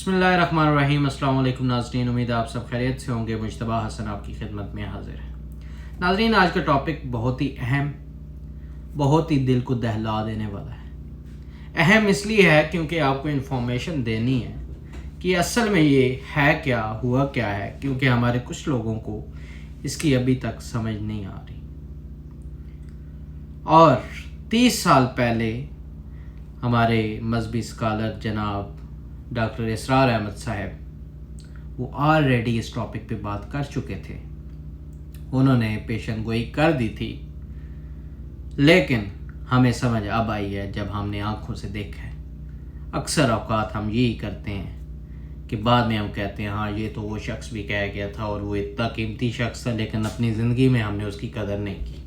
बिस्मिल्लाहिर्रहमानिर्रहीम। अस्सलाम वालेकुम नाज़रीन, उम्मीद है आप सब खैरियत से होंगे। मुज्तबा हसन आपकी खिदमत में हाजिर है। नाज़रीन, आज का टॉपिक बहुत ही अहम, बहुत ही दिल को दहला देने वाला है। अहम इसलिए है क्योंकि आपको इन्फॉर्मेशन देनी है कि असल में ये है क्या, हुआ क्या है, क्योंकि हमारे कुछ लोगों को इसकी अभी तक समझ नहीं आ रही। और 30 साल पहले हमारे मजहबी स्कॉलर जनाब डॉक्टर इसरार अहमद साहब वो ऑलरेडी इस टॉपिक पे बात कर चुके थे। उन्होंने पेशन गोई कर दी थी, लेकिन हमें समझ अब आई है जब हमने आंखों से देखा है। अक्सर औकात हम यही करते हैं कि बाद में हम कहते हैं हाँ ये तो वो शख्स भी कह गया था और वो इतना कीमती शख्स था, लेकिन अपनी ज़िंदगी में हमने उसकी कदर नहीं की।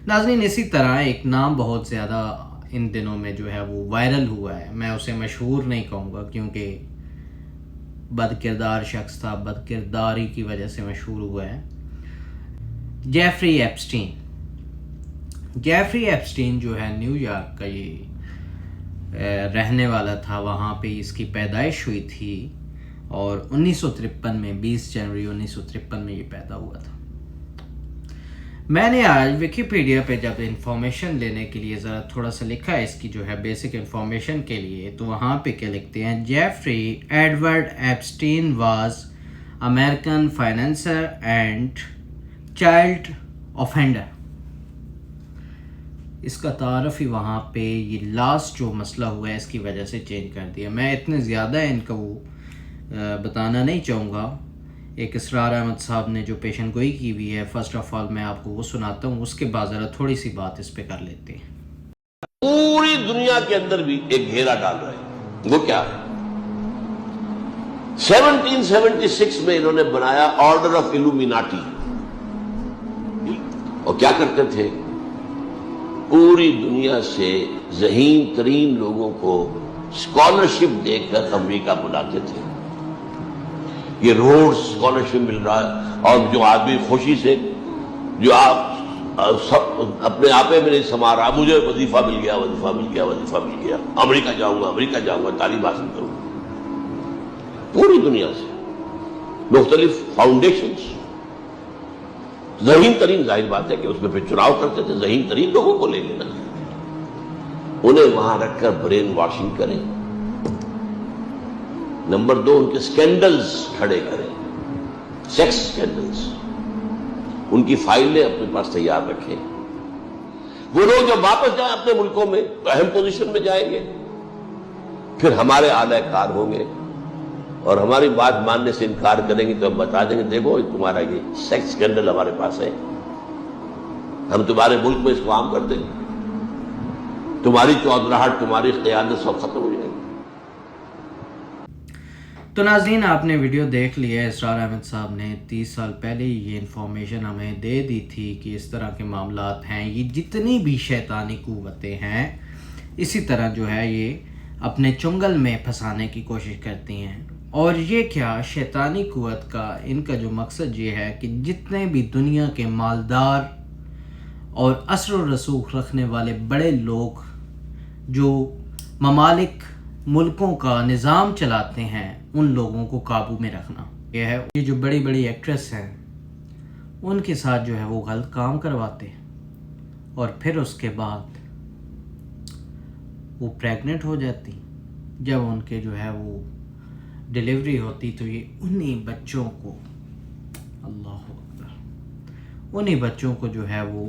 नाज़रीन, इसी तरह एक नाम बहुत ज़्यादा इन दिनों में जो है वो वायरल हुआ है। मैं उसे मशहूर नहीं कहूँगा क्योंकि बदकिरदार शख्स था, बदकिरदारी की वजह से मशहूर हुआ है। Jeffrey Epstein. जेफरी एप्स्टीन जो है न्यूयॉर्क का ये रहने वाला था, वहाँ पे इसकी पैदाइश हुई थी और 1953 में 20 जनवरी 1953 में ये पैदा हुआ था। मैंने आज विकिपीडिया पे जब इंफॉर्मेशन लेने के लिए ज़रा थोड़ा सा लिखा है इसकी जो है बेसिक इंफॉर्मेशन के लिए, तो वहाँ पे क्या लिखते हैं, Jeffrey Edward Epstein was American financier and child offender. इसका तारफ़ ही वहाँ पे ये लास्ट जो मसला हुआ है इसकी वजह से चेंज कर दिया। मैं इतने ज़्यादा इनका वो बताना नहीं चाहूँगा। एक इसरार अहमद साहब ने जो पेशन गोई की हुई है, फर्स्ट ऑफ ऑल मैं आपको वो सुनाता हूँ, उसके बाद ज़रा थोड़ी सी बात इस पे कर लेते हैं। पूरी दुनिया के अंदर भी एक घेरा डाल रहे हैं। वो क्या है? 1776 में इन्होंने बनाया ऑर्डर ऑफ इल्यूमिनाटी। और क्या करते थे? पूरी दुनिया से ज़हीन तरीन लोगों को स्कॉलरशिप देकर अमेरिका बुलाते थे। ये रोड स्कॉलरशिप मिल रहा है और जो आदमी खुशी से जो आप सब अपने आपे में नहीं समा रहा, मुझे वजीफा मिल गया, वजीफा मिल गया, वजीफा मिल गया, अमेरिका जाऊंगा, तालीम हासिल करूंगा। पूरी दुनिया से मुख्तलिफ फाउंडेशंस, ज़हीन तरीन, जाहिर बात है कि उसमें फिर चुनाव करते थे, ज़हीन तरीन लोगों को ले लेना, उन्हें वहां रखकर ब्रेन वॉशिंग करें। नंबर 2, उनके स्कैंडल्स खड़े करें, सेक्स स्कैंडल्स, उनकी फाइलें अपने पास तैयार रखें। वो लोग जब वापस जाए अपने मुल्कों में तो अहम पोजीशन में जाएंगे, फिर हमारे आलाकार होंगे और हमारी बात मानने से इनकार करेंगे तो हम बता देंगे देखो तुम्हारा ये सेक्स स्कैंडल हमारे पास है, हम तुम्हारे मुल्क में इसको आम कर देंगे, तुम्हारी चौधराहट, तुम्हारी क़यादत सब खत्म हो जाएगी। तो नाज़रीन, आपने वीडियो देख लिया है। इसरार अहमद साहब ने 30 साल पहले ये इन्फॉर्मेशन हमें दे दी थी कि इस तरह के मामलात हैं। ये जितनी भी शैतानी कुव्वतें हैं इसी तरह जो है ये अपने चुंगल में फंसाने की कोशिश करती हैं। और ये क्या, शैतानी कुव्वत का इनका जो मकसद ये है कि जितने भी दुनिया के मालदार और असर व रसूख रखने वाले बड़े लोग जो ममालिक मुल्कों का निज़ाम चलाते हैं, उन लोगों को काबू में रखना। यह है ये जो बड़ी बड़ी एक्ट्रेस हैं उनके साथ जो है वो गलत काम करवाते हैं और फिर उसके बाद वो प्रेग्नेंट हो जाती। जब उनके जो है वो डिलीवरी होती तो ये उन्हीं बच्चों को, अल्लाह अकबर, उन्हीं बच्चों को जो है वो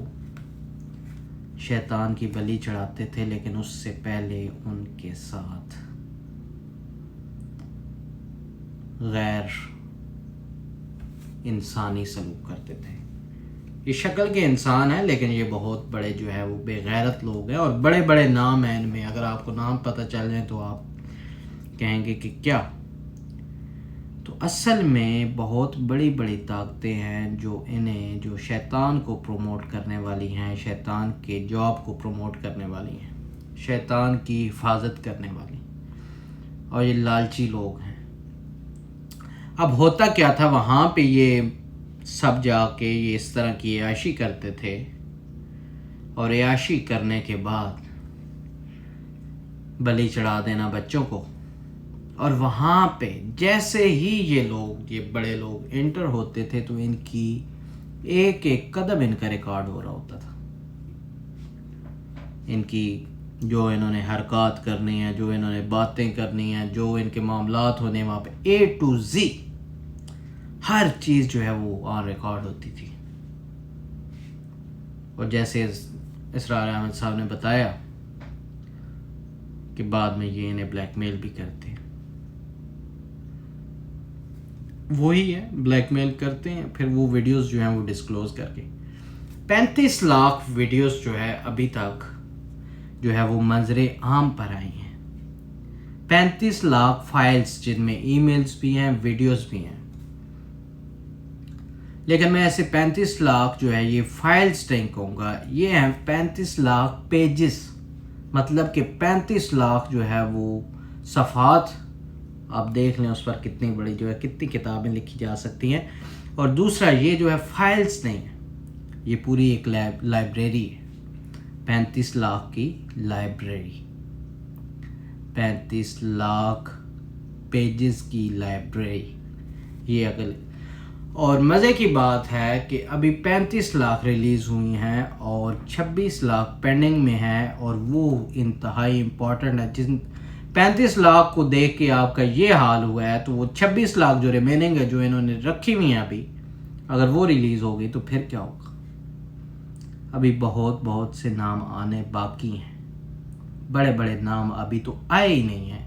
शैतान की बलि चढ़ाते थे, लेकिन उससे पहले उनके साथ गैर इंसानी सलूक करते थे। ये शक्ल के इंसान हैं लेकिन ये बहुत बड़े जो है वो बेगैरत लोग हैं और बड़े बड़े नाम हैं इनमें। अगर आपको नाम पता चल जाए तो आप कहेंगे कि क्या। तो असल में बहुत बड़ी बड़ी ताकतें हैं जो इन्हें, जो शैतान को प्रमोट करने वाली हैं, शैतान के जॉब को प्रमोट करने वाली हैं, शैतान की हिफाजत करने वाली, और ये लालची लोग हैं। अब होता क्या था, वहाँ पे ये सब जाके ये इस तरह की अयाशी करते थे और अयाशी करने के बाद बलि चढ़ा देना बच्चों को اور وہاں پہ جیسے ہی یہ بڑے لوگ انٹر ہوتے تھے تو ان کی ایک ایک قدم ان کا ریکارڈ ہو رہا ہوتا تھا. ان کی جو انہوں نے حرکات کرنی ہیں، جو انہوں نے باتیں کرنی ہیں، جو ان کے معاملات ہونے وہاں پہ A to Z ہر چیز جو ہے وہ آن ریکارڈ ہوتی تھی. اور جیسے اسرار احمد صاحب نے بتایا کہ بعد میں یہ انہیں بلیک میل بھی کرتے ہیں. وہی ہے، بلیک میل کرتے ہیں، پھر وہ ویڈیوز جو ہیں وہ ڈسکلوز کر کے 35 لاکھ ویڈیوز جو ہے ابھی تک جو ہے وہ منظر عام پر آئی ہیں. 35 لاکھ فائلز جن میں ای میلز بھی ہیں، ویڈیوز بھی ہیں. لیکن میں ایسے 35 لاکھ جو ہے یہ فائلز نہیں کہوں گا، یہ ہیں 35 لاکھ پیجز، مطلب کہ 35 لاکھ جو ہے وہ صفحات. آپ دیکھ لیں اس پر کتنی بڑی جو ہے کتنی کتابیں لکھی جا سکتی ہیں. اور دوسرا یہ جو ہے فائلز نہیں ہے، یہ پوری ایک لائبریری ہے. 35 لاکھ کی لائبریری، 35 لاکھ پیجز کی لائبریری. یہ اگر اور مزے کی بات ہے کہ ابھی 35 لاکھ ریلیز ہوئی ہیں اور 26 لاکھ پینڈنگ میں ہیں. اور وہ انتہائی امپورٹنٹ ہے. جن 35 لاکھ کو دیکھ کے آپ کا یہ حال ہوا ہے تو وہ 26 لاکھ جو ریمیننگ ہے جو انہوں نے رکھی ہوئی ہیں ابھی، اگر وہ ریلیز ہو گئی تو پھر کیا ہوگا. ابھی بہت سے نام آنے باقی ہیں. بڑے بڑے نام ابھی تو آئے ہی نہیں ہیں.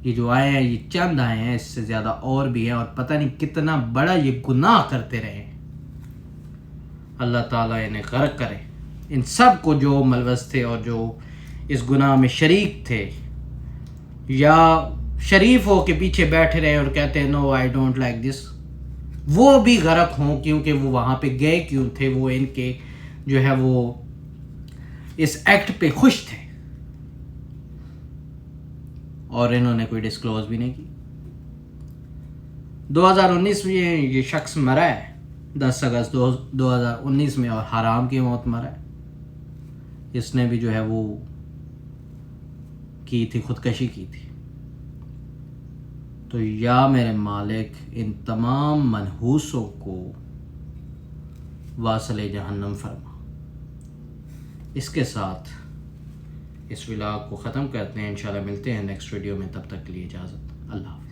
یہ جو آئے ہیں یہ چند آئے ہیں، اس سے زیادہ اور بھی ہیں. اور پتہ نہیں کتنا بڑا یہ گناہ کرتے رہے ہیں. اللہ تعالیٰ انہیں غرق کرے ان سب کو جو ملوث تھے اور جو اس گناہ میں شریک تھے، یا شریف ہو کے پیچھے بیٹھے رہے اور کہتے ہیں نو آئی ڈونٹ لائک دس، وہ بھی غرق ہوں. کیونکہ وہ وہاں پہ گئے کیوں تھے؟ وہ ان کے جو ہے وہ اس ایکٹ پہ خوش تھے اور انہوں نے کوئی ڈسکلوز بھی نہیں کی. 2019 میں یہ شخص مرا ہے 10 اگست 2019 میں، اور حرام کی موت مرا ہے. اس نے بھی جو ہے وہ کی تھی، خودکشی کی تھی. تو یا میرے مالک ان تمام منحوسوں کو واصل جہنم فرما. اس کے ساتھ اس ولاگ کو ختم کرتے ہیں. انشاءاللہ ملتے ہیں نیکسٹ ویڈیو میں. تب تک کے لیے اجازت. اللہ حافظ.